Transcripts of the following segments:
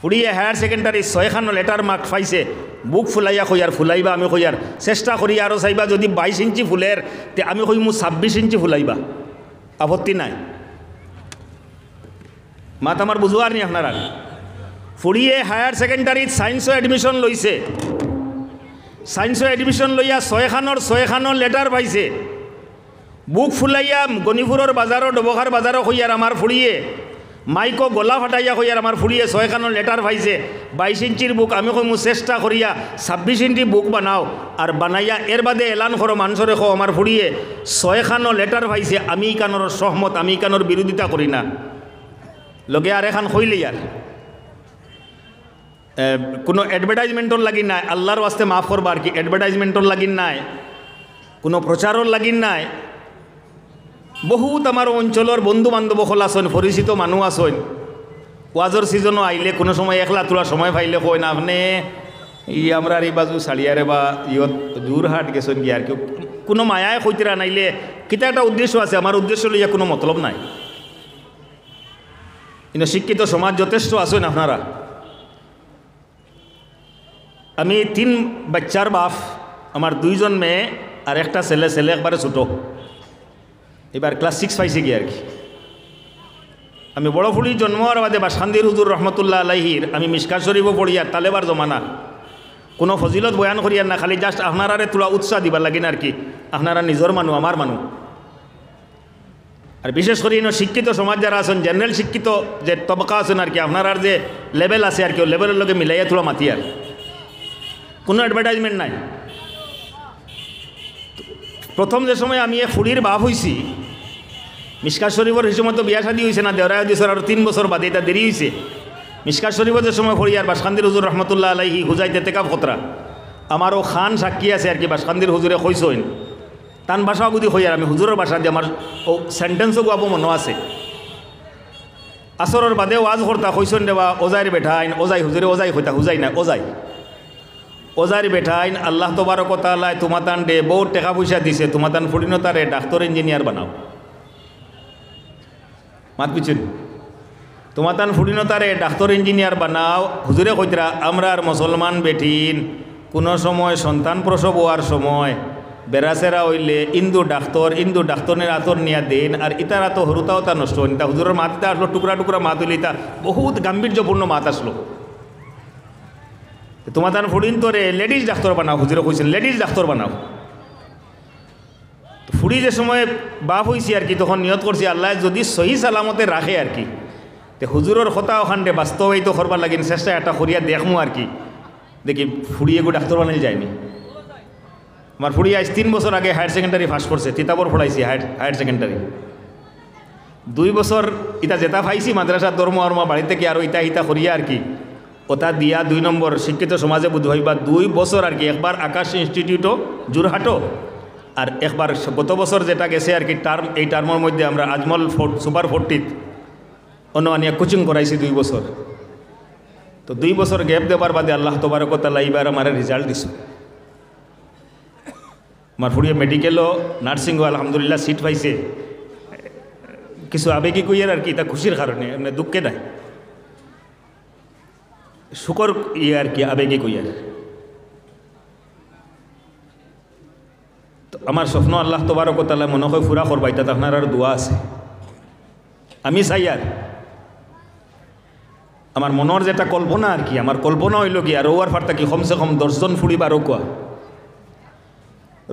ফুড়িয়ে higher secondary 6খান letter mark পাইছে, বুক ফুলাইয়া কইয়ার ফুলাইবা, আমি কইয়ার চেষ্টা করি আরও চাইবা, যদি 22 ইঞ্চি ফুলের তে আমি কই মু 26 ইঞ্চি ফুলাইবা, আপত্তি নাই। মাত আমার বুঝুয়ার নি আপনারা। ফুড়িয়ে হায়ার সেকেন্ডারিত সায়েন্সও এডমিশন লইছে, সায়েন্সও এডমিশন লইয়া 6খান লেটার পাইছে, বুক ফুলাইয়া গণিপুরের বাজারও ডবখার বাজারও কইয়ার আমার ফুড়িয়ে মাইকো গলা ফাটাইয়া কইয়ার আমার ফুড়িয়ে 6খান লেটার পাইছে, 22 ইঞ্চির বুক আমি কই মু চেষ্টা করিয়া 26 ইঞ্চি বুক বানাও, আর বানাইয়া এর বাদে এলান করো মানুষরে খো আমার ফুড়িয়ে 6খান লেটার পাইছে, আমি কানোর সহমত, আমি কানোর বিরোধিতা করি না। লগে আর এখান কইলি আর কোনো অ্যাডভার্টাইজমেন্টর লাগিন নাই, আল্লাহর ওয়াস্তে মাফ করবা আর কি, অ্যাডভার্টাইজমেন্টর লাগিন নাই, কোনো প্রচারর লাগিন নাই। বহুত আমার অঞ্চলের বন্ধু বান্ধব হল আসেন, পরিচিত মানুষ আসেন, ওয়াজর সিজনও আইলে কোনো সময় একলা তোলা সময় পাইলে কই না আপনি আমরা এই বাজু সাড়িয়ারে বা ইয়ত জোরহাট গেছেন কি আর কি, কোনো মায়ায় কইতেরা নাইলে কিতা একটা উদ্দেশ্য আছে, আমার উদ্দেশ্য লইয়া কোনো মতলব নাই। কিন্তু শিক্ষিত সমাজ যথেষ্ট আছেন আপনারা। আমি 3 বাচ্চার বাপ, আমার 2জন মেয়ে আর একটা ছেলে, ছেলে একবারে ছোটো, এবার ক্লাস 6 পাইছে কি আর কি। আমি বড় ফুলির জন্ম হওয়ার বাদে বাসখান্দির হুজুর রহমতুল্লাহ আলাইহির আমি মিশকাত শরীফও পড়িয়ার তালেবার জমানা, কোনো ফজিলত বয়ান করিয়ার না, খালি জাস্ট আপনারারে তোলা উৎসাহ দিবার লাগিন আর কি, আপনারা নিজের মানুষ, আমার মানুষ। আর বিশেষ করে শিক্ষিত সমাজ যারা আছেন, জেনারেল শিক্ষিত যে তবকা আছেন আর কি, আপনার যে লেভেল আছে আর কি, লেভেলের লগে মিলাইয়া তোলা মাতি আর কোনো অ্যাডভার্টাইজমেন্ট নাই। প্রথম যে সময় আমি ফুড়ির বাপ হয়েছি, মিশকাত শরীফের হিসেবে বিয়া শাদী হয়েছে না, দেওয়া দিয়েছে আরও 3 বছর বাদে, এটা দেরি হয়েছে। মিশকাত শরীফের যে সময় পড়ি আর বাসখান্দির হুজুর রহমতুল্লাহ আলাইহি হুজাইতে তেকাফ খতরা, আমারও খান সাক্ষী আছে আর কি, বাসখান্দির হুজুরে কইসইন, তান ভাষাও বুঝি হই আর আমি হুজুরের ভাষা দিয়ে আমার ও সেন্টেন্সও গাবো মনে আছে। আসরের বাদে ওয়াজ করতা কইসন দেবা ওজাইর বেঠাইন, ওজাই হুজুরে ওজাই হইতা, হুজাই না ওজাই, ওজাইর বেঠাইন আল্লাহ তবারক ওয়া তাআলা তোমাতান দে বহুত টাকা পয়সা দিছে, তোমাতান ফুটিনতারে ডাক্তার ইঞ্জিনিয়ার বানাও, মাত পিছুন, তোমাতান ফুটিনতারে ডাক্তার ইঞ্জিনিয়ার বানাও। হুজুরে কইতরা আমরা আর মুসলমান বেঠিন কোনো সময় সন্তান প্রসব হওয়ার সময় বেড়াচেরা হইলে ইন্দু ডাক্তরের আতর নিয়া দেন, আর ইতার আতো হরুতাও তা নষ্ট হইন। তা হুজুরের মাতিটা আসলো টুকরা টুকরা মাত হইলে তা বহুত গাম্ভীর্যপূর্ণ মাত আসলো। তোমার তার ফুড়িন তোরে লেডিস ডাক্তার বানাও, হুজুরে কইছেন লেডিস ডাক্তার বানাও। ফুড়ি যে সময় বাপ হয়েছি আর কি, তখন নিয়ত করছি আল্লাহ যদি সহি সালামতে রাখে আর কি, তো হুজুরের কথা ওখানে বাস্তবায়িত করবার লাগিন চেষ্টা একটা করিয়া দেখমু আর কি, দেখি ফুড়িয়ে গো ডাক্তার বানাই যায়নি। আমার ফুড়ি আজ 3 বছর আগে হায়ার সেকেন্ডারি পাস করছে, তিতাবর পড়াইছি হায়ার সেকেন্ডারি। 2 বছর ইটা যেটা পাইছি মাদ্রাসার ধর্ম আর মা বাড়ি থেকে আরও ইটা করিয়া আর কি, ওটা দিয়া 2 নম্বর শিক্ষিত সমাজে বুধ হইবা 2 বছর আর কি, একবার আকাশ ইনস্টিটিউটও জোরহাটও, আর একবার গত বছর যেটা গেছে আর কি টার্ম, এই টার্মের মধ্যে আমরা আজমল সুপার 40 অন্য আনিয়া কোচিং করাইছি 2 বছর। তো 2 বছর গ্যাপ দেবার বাদে আল্লাহ তবারক ওয়া তাআলা এইবার আমার রেজাল্ট দিছে। আমার ফুড়িয়ে মেডিকেলও নার্সিংও আলহামদুলিল্লাহ সিট পাইছে। কিছু আবেগী কইয়ার আর কি, তা খুশির কারণে, এমনি দুঃখে নাই, শুকর আর কি আবেগী কইয়ার। তো আমার স্বপ্ন আল্লাহ তবারক ওয়া তাআলা মনে হয় ফুরা করবা, এটা আপনার আর দোয়া আছে। আমি চাই আর আমার মনের যেটা কল্পনা আর কি, আমার কল্পনা হইল কি আর রৌয়ার ফার্তা কি কমসে কম 10 জন ফুড়ি বারো কোয়া,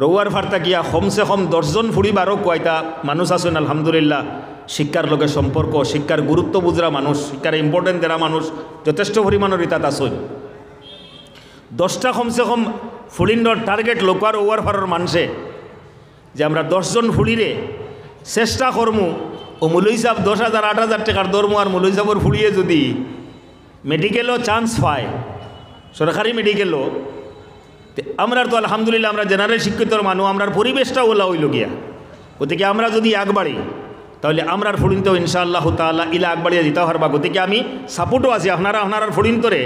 রৌয়ার ফার্তা গিয়া কমসে কম 10 জন ফুড়ি বারো কোয়া, এটা মানুষ আছেন আলহামদুলিল্লাহ শিক্ষার লোকের সম্পর্ক, শিক্ষার গুরুত্ব বুঝরা মানুষ, শিক্ষার ইম্পর্টেন্ট দেরা মানুষ যথেষ্ট পরিমাণের ইতাত আসেন। 10টা কমসে কম ফুড়িন্ডর টার্গেট লোকার ওয়ার ফারের মানুষে যে আমরা 10 জন ফুড়িরে চেষ্টা করমু, ও মুলই সাহেব 10,000 8,000 টাকার দরমু আর মুলই সাহেবের ফুড়িয়ে যদি মেডিকেলও চান্স পায়, সরকারি মেডিকেলও, আমরা তো আলহামদুলিল্লাহ আমরা জেনারেল শিক্ষিতর মানুষ, আমরার পরিবেশটা ওলা হইল গিয়া, গতিকে আমরা যদি আগবাড়ি তাহলে আমরার ফুড়িনতেও ইনশাআল্লাহ তাআলা ইলা আগবাড়িয়ে দিতে পারবা। গতিকে আমি সাপোর্টও আছি, আপনার ফুড়িনতরে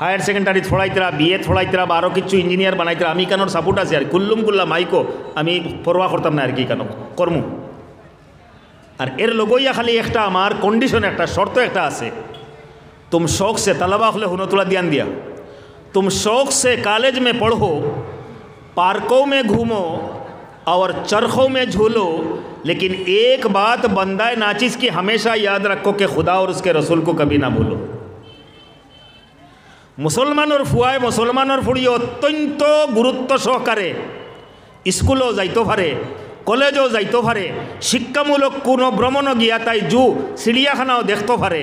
হায়ার সেকেন্ডারি ছড়াইতরা, বিএ ছড়াইতরা বা আরও কিছু ইঞ্জিনিয়ার বানাইতরা, আমি কেন সাপোর্ট আছি আর কুল্লা মাইকো আমি পরোয়া করতাম না আর কি, কেন কর্ম। আর এর লগইয়া খালি একটা আমার কন্ডিশন, একটা শর্ত একটা আছে, तुम शौक से तलबा खुले हुनो तुला ध्यान दिया, तुम शौक से कॉलेज में पढ़ो, पार्कों में घूमो और चरखों में झूलो, लेकिन एक बात बंदाए नाचिस की हमेशा याद रखो कि खुदा और उसके रसूल को कभी ना भूलो। मुसलमानर ফুয়ায় মুসলমানের ফুড়ি অত্যন্ত গুরুত্ব সহকারে স্কুলও যাইতে পারে, কলেজও যাইতে পারে, শিক্ষামূলক কোনো ভ্রমণও গিয়া তাই জু চিড়িয়াখানাও দেখতে পারে,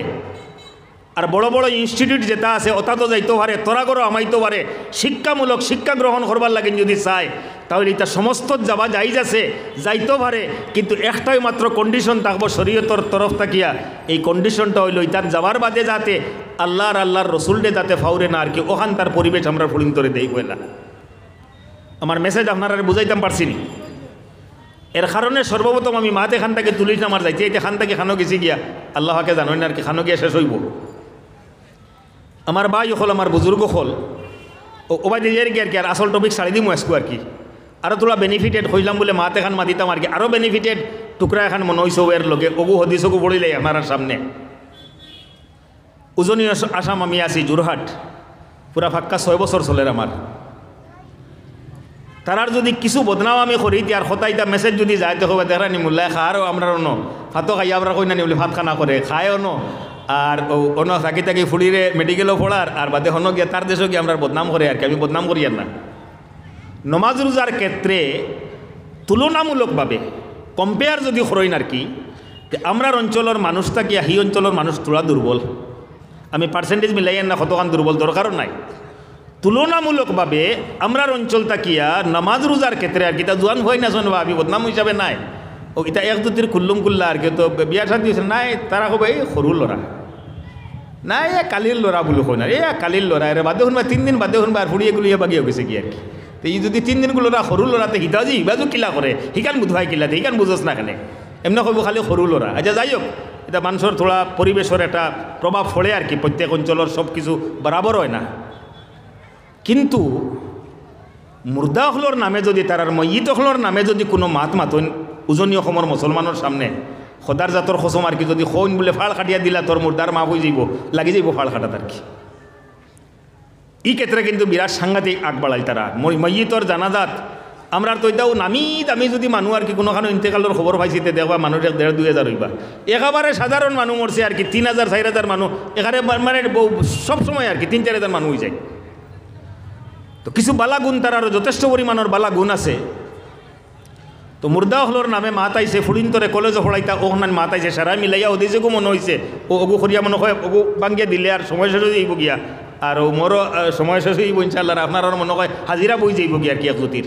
আর বড় বড় ইনস্টিটিউট যেটা আছে ওটাতো যাইতে পারে, তোরাগরও আমাইতে পারে, শিক্ষামূলক শিক্ষা গ্রহণ করবার লাগে যদি চায় তাহলে এটা সমস্ত যাওয়া যাইজ আছে, যাইতে পারে। কিন্তু একটাই মাত্র কন্ডিশন থাকবো শরীয়তর তরফ থাকিয়া, এই কন্ডিশনটা হইল তার যাওয়ার বাদে যাতে আল্লাহর রসুলডে যাতে ফাউরে না আর কি ওখান তার পরিবেশ আমরা ফুলিং করে দেই বইলা। আমার মেসেজ আপনারা বুঝাইতাম পারছি নি। এর কারণে সর্বপ্রথম আমি মাতে খান থেকে তুলিস আমার যাইতে এটা খান থেকে খানো গেছি গিয়া আল্লাহকে জানোই না আর কি খানো গিয়া শেষ হইব। আমার ভাই হল আমার বুজুর্গ হল ওবাই দিয়ে গিয়ে আর কি আর আসল টপিক ছাড়ি দিম আজকু আর কি আরও তোলা বেনিফিটেড হইলাম বলে মাতে খান মাতিতাম আর কি আরও বেনিফিটেড টুকরা এখন মনে হইছে এর লগে ওগু হদিসগু পড়িলে আপনার সামনে। উজনি আসাম আমি আছি যোরহাট, পুরা ফাক্কা 6 বছর চলের আমার। তারার যদি কিছু বদনাম আমি করি আর হতাইতা মেসেজ যদি যায় দেখো দেখা নি মূল্যায় খাওয়ারও আমরা অন্য ভাতও খাই আমরা কই না নি বলে ভাত খানা করে খায় অন্য আর অন্য থাকি থাকি ফুড়িরে মেডিকেলও পড়ার আর বাদে হন গিয়া তার দেশও গিয়ে আমরা বদনাম করে আর কি আমি বদনাম করি আর না। নমাজ রোজার ক্ষেত্রে তুলনামূলকভাবে কম্পেয়ার যদি করেন আর কি আমরার অঞ্চলের মানুষটা কি হি অঞ্চলের মানুষ তোলা দুর্বল, আমি পার্সেন্টেজ মিলাইয়েন না কতখান দুর্বল দরকারও নাই। তুলনামূলকভাবে আমরার অঞ্চলটা কিয়া নামাজ রোজার ক্ষেত্রে আর কি তা জোয়ান হয় না শোনবা আমি বদনাম হিসাবে নাই ও এটা এক দুটির খুল্লুম কুল্লা আর কি তো বিয়া শাদি হয়েছে নাই তারা কবে এই সরু লড়া নাই এ কালির লড়া বলে কই না এ কালির লড়া এর বাদে শুনবা 3 দিন বাদে শুনবা আর ফুড়িয়ে গুলিয়ে বাগিয়ে গেছে কি আর কি। তো এই যদি 3 দিন লড়া সরু লড়াতে হিতাও যে হিবাজু কিলা করে হিকান বুধবাই কিলাতে হিকান বুঝোস না কেন এমনি কব খালি সরু লড়া। আচ্ছা যাই হোক এটা মানুষের থোড়া পরিবেশের একটা প্রভাব পড়ে আর কি, প্রত্যেক অঞ্চলের সব কিছু বরাবর হয় না। কিন্তু মুর্দা হলর নামে যদি তারার ময়িত হলর নামে যদি কোনো মাত মাতন উজনি অসমৰ মুসলমানের সামনে সদার জাতর খসম আর কি যদি খৈন বলে ফাল কাটিয়া দিলা তোর মুর্দার মাফ হয়ে যাইব লাগি যাইব ফাল কাটাত আর কি। এই ক্ষেত্রে কিন্তু বিরাট সাংঘাতিক আগ বাড়াই তারা ময়িতর জানাজাত আমরা তো এটাও নামি দামি যদি মানুষ আর কি কোনোখানো ইন্তেকালের খবর পাইছি দেখবা মানুষ 1,500-2,000 হইবা, একেবারে সাধারণ মানুষ মরছে আর কি 3,000-4,000 মানুষ এখানে মানে সবসময় আর কি 3-4,000 মানুষ হয়ে যায়। তো কিছু বালা গুণ তার আরও যথেষ্ট পরিমাণের বালা গুণ আছে। তো মুর্দা হলর নামে মাত আইছে ফুড়িন্তরে কলেজে পড়াইতা ওখান মাত আইছে সারা মিলাইয়া ওদিকেও মনে হয়েছে ও অগু খরিয়া মনে হয় অগু বাঙ্গিয়া দিলে আর সময় শেষ হয়ে যাইব গিয়া আর ও মোরও সময় শেষ হইব ইনশাল্লাহ আপনার মনে হয় হাজিরা বই যাইব গিয়া আর কি এক জ্যোতির।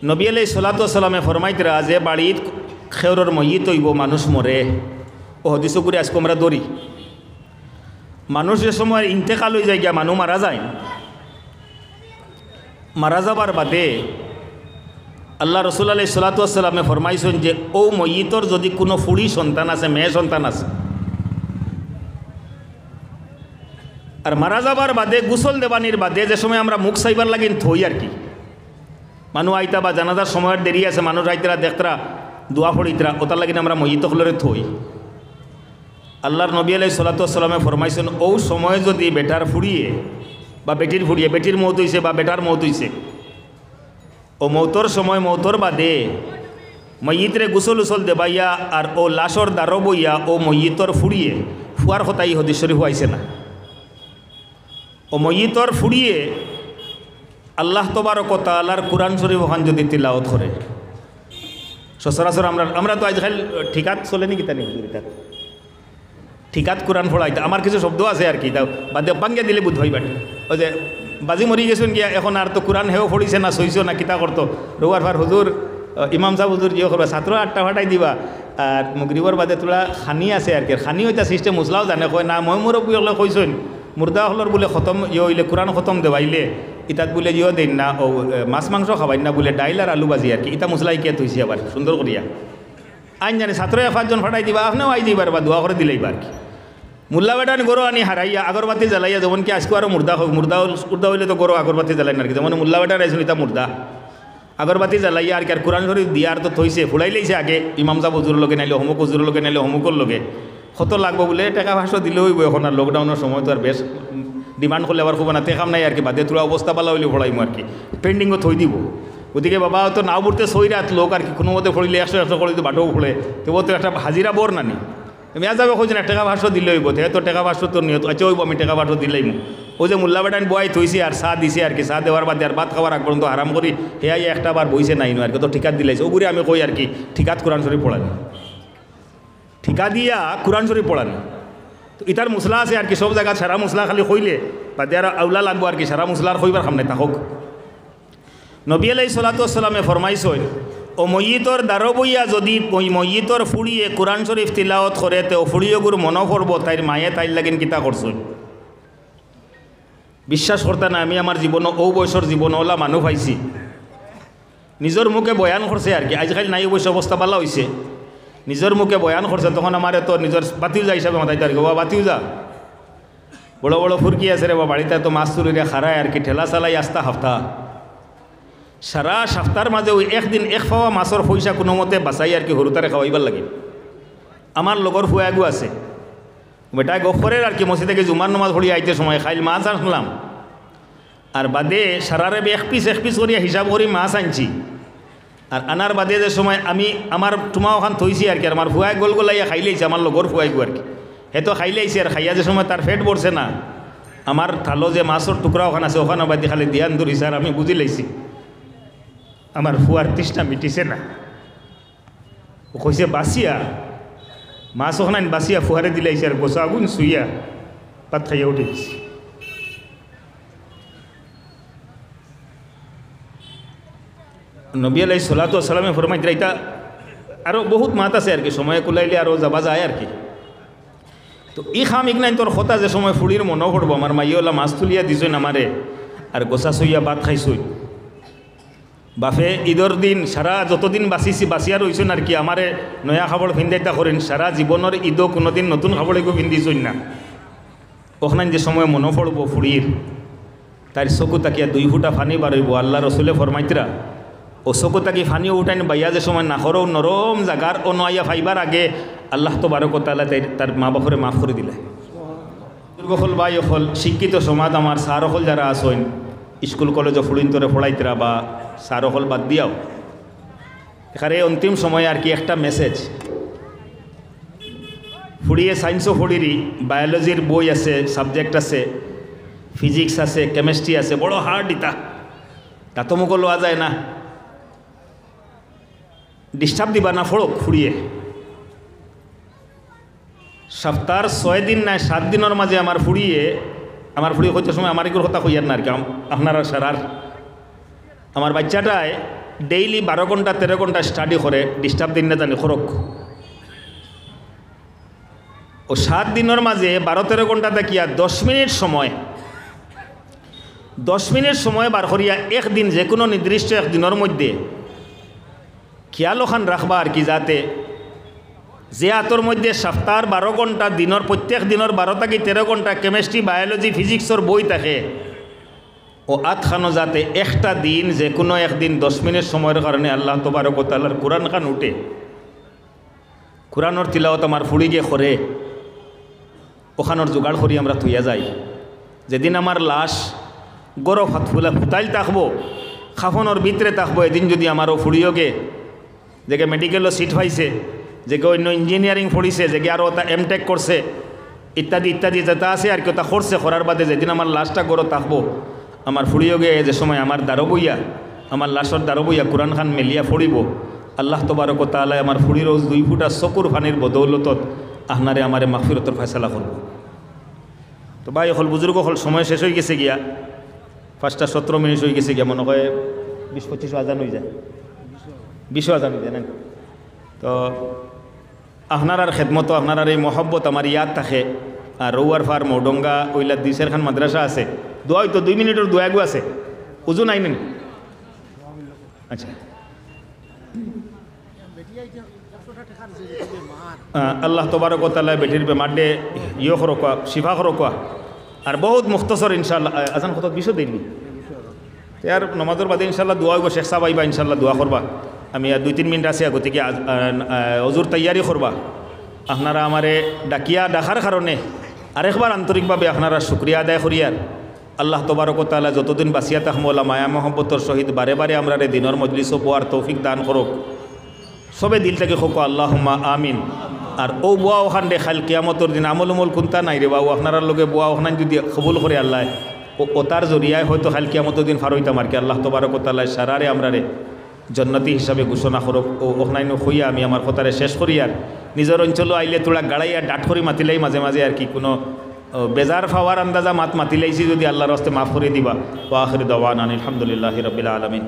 নবী আলাইহিস সালাতু ওয়াস সালামে ফরমাইতরা যে বাড়িত খেয়রর ময়িত হইব মানুষ মরে ও হদিস করে আজকে আমরা দৌড়ি মানুষ যে সময় ইন্তেকাল হয়ে যায় গিয়া মানুষ মারা যায়, মারা যাবার বাদে আল্লাহ রসুল আলাইহিস সালাতু ওয়াস সালামে ফরমাইছেন যে ও ময়িতর যদি কোনো ফুড়ি সন্তান আছে মেয়ে সন্তান আছে আর মারা যাবার বাদে গোসল দেবানির বাদে যে সময় আমরা মুখ চাইবার লাগিন থই আর কি মানুষ আইতা বা জানাজার সময়ের দেরি আছে মানুষ আইতরা দেখতরা দোয়া পড়িতরা ওটার লাগিন আমরা ময়িত হলরে থই। আল্লাহর নবী আলাইহিস সালাতু ওয়াস সালামে ফরমাইছেন ও সময় যদি বেটার ফুড়িয়ে বা বেটির ফুড়িয়ে বেটির মৌত হইছে বা বেটার মৌত হইছে ও মৌতর সময় মৌতর বাদে ময়িতরে গোসল উসল দেবাইয়া আর ও লাশর দ্বারো বইয়া ও ময়িতর ফুড়িয়ে ফুয়ার কথা এই হদিস শরীফ হইছে না। ও ময়িতর ফুড়িয়ে আল্লাহ তবারক ওয়া তাআলার কুরআন শরীফ ওখান যদি তিলাওয়াত করে সচরাচর আমরা তো আজকাল ঠিকাত চলেনি কিতা নি ঠিকাত কোরআন পড়াইতে আমার কিছু শব্দ আছে আর কি তাও বাদে বাঙ্গিয়া দিলে বুধ হইবা ওই যে বাজি মরি গেছেন গিয়া এখন আর তো কোরআন হেও পড়িছে না সইছো না কিতা করতো রোয়ার ফার হুজুর ইমাম সাহেব হুজুর জিও করবা ছাত্র 8টা ফাটাই দিবা আর মগরিবর বাদে তোলা খানি আছে আর কি খানি হইতা সিস্টেম মুসলাও জানে কয় না মই মুরব্বী হলে কইছেন মুর্দা হলর বলে খতম ইয়ে হইলে কোরআন খতম দেবাইলে ইতাত বলে ইয়ে দেন না ও মাছ মাংস খাবাই না বলে ডাইল আর আলু বাজি আর কি ইতা মশলাই কে থইছি আবার সুন্দর করিয়া আইন জানি ছাত্র 5জন ফাটাই দিবা আপনিও আই দিবার বা দোয়া করে দিলেই আর কি মুল্লা বেটান গরো আনি হারাইয়া আগরবাতি জ্বালাইয়া যেমন কি আজকে আরও মুর্দা হোক মুর্দা হইলে তো গরো আগরবাতি জ্বালাই না আর কি যেমন মুল্লা বেটার আইসুন ইতা মুর্দা আগরবাতি জ্বালাইয়া আর কি আর কোরআন শরীফ দিয়ার তো থইছে ফুলাইলেইছে আগে ইমাম সাহেব হুজুর লগে নাইলে হমুক হুজুর লগে নাইলে হমুকর লগে কত লাগবো বলে টাকা পয়সা দিলে হইব এখন আর লকডাউনের সময় তো আর বেশ ডিমান্ড করলে আবার খুব না টেকাম নাই আর কি বাদে তোরা অবস্থা পালা হইলে পড়াইমো আর কি পেন্ডিংও থই দিব ওদিকে বাবা তো না বুড়তে সইরাত লোক আর কি কোনো মতে পড়িলে 100 করে যদি বাটও পড়ে তবু তো একটা হাজিরা বর নানি মেয়া যাবে খুঁজছেন টাকা পয়সা দিলে হইব তো টাকা পয়সা তো নিয়ত আচ্ছা হইব আমি টাকা পয়সা দিলেই ওই যে মোল্লা বেটান বয়াই থইছি আর চা দিছে আর কি চা দেওয়ার বাদে আর ভাত খাওয়ার আগ পর্যন্ত আরাম করি হেয়াই একটা বার বইছে নাই আর কি তো ঠিকাত দিলাইছে ওগুলি আমি কই আর কি ঠিকাত কোরআন শরীফ পড়ানি ঠিকা দিয়া কোরআন শরীফ পড়ানি তো ইতার মশলা আছে আর কি সব জায়গা সারা মশলা খালি কইলে বাদে আর আউলা লাগবো আর কি সারা মশলার কইবার খাম নাই থাকক নবী আলাইহিস সালাতু ওয়াস সালামে ফরমাইছেন ও ময়িতর দ্বারো বইয়া যদি ওই ময়িতর ফুড়িয়ে কোরআন শরীফ তিলাওয়াত করে তো ফুড়িয়েগুর মনে করবো তাইর মায়ে তাইর লাগেন কিতা করছেন বিশ্বাস করতে না আমি আমার জীবন ও বয়সের জীবন ওলা মানুষ পাইছি নিজের মুখে বয়ান করছে আর কি আজকাল নাই বয়স অবস্থা ভালো হয়েছে নিজের মুখে বয়ান করছে তখন আমার তো নিজের বাতিউজা হিসাবে মাথাইতে আর কি বাবা বাতিউজা বড় বড় ফুরকি আছে রে বা বাড়িতে তো মাছ তুলিরে খারায় আর কি ঠেলা চালাই আসতা হাফতা সারা সপ্তাহের মাঝে ওই একদিন এক পাওয়া মাছের পয়সা কোনো মতে বাঁচাই আর কি হরুতারে খাওয়াইবার লাগে আমার লগর ফুয়াগু আছে বেটা গফরের আর কি মসজিদ থেকে জুমার নামাজ পড়ি আইতে সময় খাইল মাছ আনলাম আর বাদে সারারে এক পিস করিয়া হিসাব করি মাছ আনছি আর আনার বাদে যে সময় আমি আমার টুমা ওখান থইছি আর কি আর আমার ফুয়াই গোল গোলাইয়া খাইলেইছে আমার লগর ফুয়াইগু আর কি হে তো খাইলেইছে আর খাইয়া যে সময় তার ফেট পড়ছে না আমার থালো যে মাছের টুকরা ওখানে আছে ওখানে বাদে খালি ধ্যান ধরিছে আর আমি বুঝি লাইছি আমার ফুয়ার তৃষ্ণা মিটিছে না ও কইছে বাসিয়া মাছ ওখানে বাসিয়া ফুয়ারে দিলাইছে আর গোসা আগুন শুইয়া পাত খাইয়া উঠে গেছি নবী আলাইহিস সালাতু ওয়াস সালামে ফরমাইতে এটা আরও বহুত মাত আছে আর কি সময় কুলাইলে আরও যাবা যায় আর কি তো ই খাম ইগনাইন তোর কথা যে সময় ফুড়ির মনে পড়বো আমার মাইওলা মাছ তুলিয়া দিছই আমারে আর গোসা শুইয়া ভাত খাইছই বাফে ঈদর দিন সারা যতদিন বাঁচিছি বাঁচিয়ার হইছেন আর কি আমারে নয়া খাবড় ফিন্দাইতা করেন সারা জীবনের ঈদও কোনোদিন নতুন খাবড়েকেও ফিন্দিছই না ওখানে যে সময় মনে পড়বো ফুড়ির তার চকু তাকিয়া 2 ফুটা ফানি বাড়ইব আল্লাহ রসুলে ফরমাইতরা ও চকু তাকি ফানি উঠাইন বাইয়া যে সময় নাখরও নরম জাগার ও নয়া ফাইবার আগে আল্লাহ তো বারকতালা তার মা বাপরে মাফ করে দিলে দুর্গফল বাই হল শিক্ষিত সমাজ আমার সার হল যারা আসেন স্কুল কলেজে ফুড়িন্তরে পড়াইতরা বা সার হল বাদ দিয়াও এখানে অন্তিম সময়ে আর কি একটা মেসেজ ফুড়িয়ে সায়েন্সও ফুড়িরই বায়োলজির বই আছে সাবজেক্ট আছে ফিজিক্স আছে কেমিস্ট্রি আছে বড় হার্ড ইতা তা তো মুখ লওয়া যায় না ডিস্টার্ব দিবা না ফড়ক ফুড়িয়ে সপ্তাহ 6 দিন না 7 দিনের মাঝে আমার ফুড়িয়ে হইতে সময় আমার এগুলো কথা কইয়ার না আর কি আপনারা সারার আমার বাচ্চাটায় ডেইলি 12 ঘন্টা 13 ঘন্টা স্টাডি করে ডিস্টার্ব দিন না জানি খরক ও 7 দিনের মাঝে 12-13 ঘন্টা দেখিয়া 10 মিনিট সময় বার করিয়া একদিন যে কোনো নির্দিষ্ট একদিনের মধ্যে খেয়াল ওখান রাখবা আর কি যাতে যে আতর মধ্যে সপ্তাহ 12 ঘন্টা দিনের প্রত্যেক দিনের 12 থেকে 13 ঘন্টা কেমিস্ট্রি বায়োলজি ফিজিক্সর বই থাকে ও আতখানো যাতে একটা দিন যে কোনো একদিন 10 মিনিট সময়ের কারণে আল্লাহ তবারক ওয়া তাআলার কোরআন খান উঠে কোরআনের তিলাওয়াত আমার ফুড়ি গিয়ে করে ওখানোর জোগাড় করি আমরা থইয়া যাই যেদিন আমার লাশ গরফ হাত ফুতাইল থাকবো খাফনের ভিতরে থাকবো এদিন যদি আমারও ফুড়িওকে যে মেডিকেলও সিট পাইছে যে অন্য ইঞ্জিনিয়ারিং পড়িছে যে আরও তা এমটেক করছে ইত্যাদি ইত্যাদি যেটা আছে আর কেউ তা করছে করার বাদে যেদিন আমার লাশটা গরো থাকবো আমার ফুড়িওকে যে সময় আমার দ্বারো বইয়া আমার লাশর দ্বারো বইয়া কোরআন খান মেলিয়া ফড়িব আল্লাহ তবারক ওয়া তাআলা আমার ফুড়ির 2 ফুটা চকুর ফানির বদৌলতত আপনারে আমারে মাগফিরতের ফয়সালা করব তো ভাই হল বুজুর্গ হল সময় শেষ হয়ে গেছে গিয়া 5টা 17 মিনিট হয়ে গেছে গিয়া মনে হয় 20-25 আজান হয়ে যায় 20 আজান হয়ে যায় না তো আপনার খেদমত আপনার এই মহব্বত আমার ইয়াদ থাকে আর রৌয়ার ফার মৌডঙ্গা ওইলা 2 খান মাদ্রাসা আছে দোয়া তো 2 মিনিটের দোয়াগু আছে উজু নাই নেন আচ্ছা আল্লাহ তবারক ওয়া তাআলা বেটির বেমারডে ইয়ে করোকা শিফা করোকা আর বহুত মুখতসর ইনশাআল্লাহ আজান কত 20 দিন আর নমাজের বাদে ইনশাআল্লাহ দোয়া হইব শেখ সাহেব আইবা ইনশাআল্লাহ দোয়া করবা আমি আর 2-3 মিনিট আছে গতিকে অজুর তৈয়ারি করবা আপনারা আমারে ডাকার কারণে আরেকবার আন্তরিকভাবে আপনারা শুক্রিয়া আদায় করিয়ার আল্লাহ তবারক ও তাআলা যতদিন বাসিয়া তাহমলা মায়া মহব্বতর সহিত বারে বারে আমরা দিনের মজলিসও বোয়ার তৌফিক দান করুক সবে দিল থেকে হোক আল্লাহুম্মা আমিন। আর ও বুয়া ওখান রে খাল কিয়ামতর দিন আমল কুন্তা নাই রে বাবু আপনার লগে বুয়া ওখান যদি কবুল করে আল্লাহ ও তার জরিয়ায় হয়তো খাল কিয়ামতর দিন ফারইতাম আর কি আল্লাহ তবারক ও তাআলা সারারে আমরা রে জন্নতি হিসাবে ঘোষণা করুক ও ওখানাইনো হইয়া আমি আমার কথারে শেষ করি আর নিজের অঞ্চলও আইলে তোরা গাড়াইয়া ডাট করি মাতিলেই মাঝে মাঝে আর কি কোনো বেজার ফাওয়ার আন্দাজা মাতিলাইছি যদি আল্লাহর হস্তে মাফ করে দিবা ওয়া আখিরু দাওয়ানা আলহামদুলিল্লাহি রাব্বিল আলামিন।